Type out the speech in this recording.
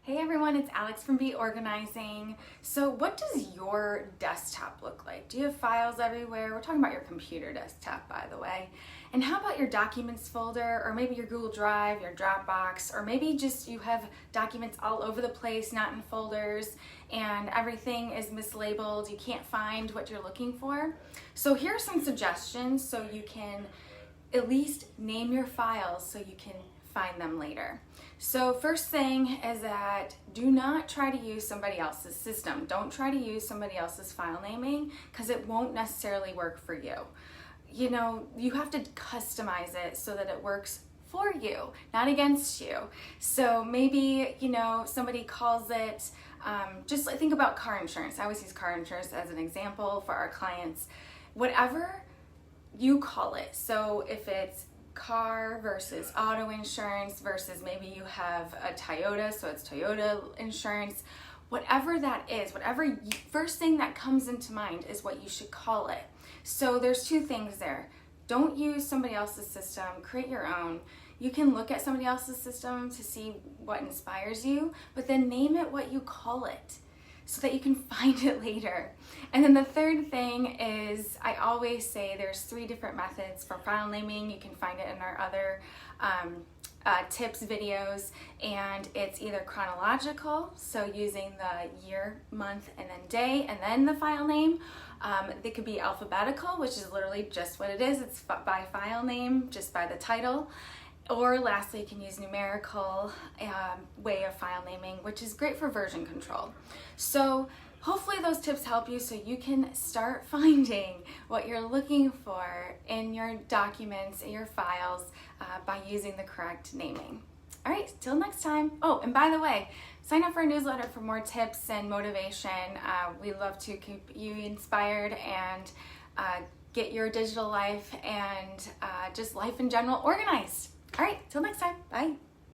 Hey everyone, it's Alex from Be Organizing. So what does your desktop look like? Do you have files everywhere? We're talking about your computer desktop, by the way. And how about your documents folder, or maybe your Google Drive, your Dropbox, or maybe just you have documents all over the place, not in folders, and everything is mislabeled. You can't find what you're looking for. So here are some suggestions so you can at least name your files so you can find them later. So first thing is that do not try to use somebody else's system. Don't try to use somebody else's file naming because it won't necessarily work for you. You know, you have to customize it so that it works for you, not against you. So maybe, you know, somebody calls it, just think about car insurance. I always use car insurance as an example for our clients. Whatever you call it. So if it's car versus auto insurance versus maybe you have a Toyota, so it's Toyota insurance, whatever that is, first thing that comes into mind is what you should call it. So there's two things there. Don't use somebody else's system, create your own. You can look at somebody else's system to see what inspires you, but then name it what you call it, so that you can find it later. And then the third thing is, I always say there's 3 different methods for file naming. You can find it in our other tips videos, and it's either chronological, so using the year, month, and then day, and then the file name. They could be alphabetical, which is literally just what it is. It's by file name, just by the title. Or lastly, you can use numerical way of file naming, which is great for version control. So hopefully those tips help you so you can start finding what you're looking for in your documents, in your files, by using the correct naming. All right, till next time. Oh, and by the way, sign up for our newsletter for more tips and motivation. We love to keep you inspired and get your digital life and just life in general organized. All right, till next time. Bye.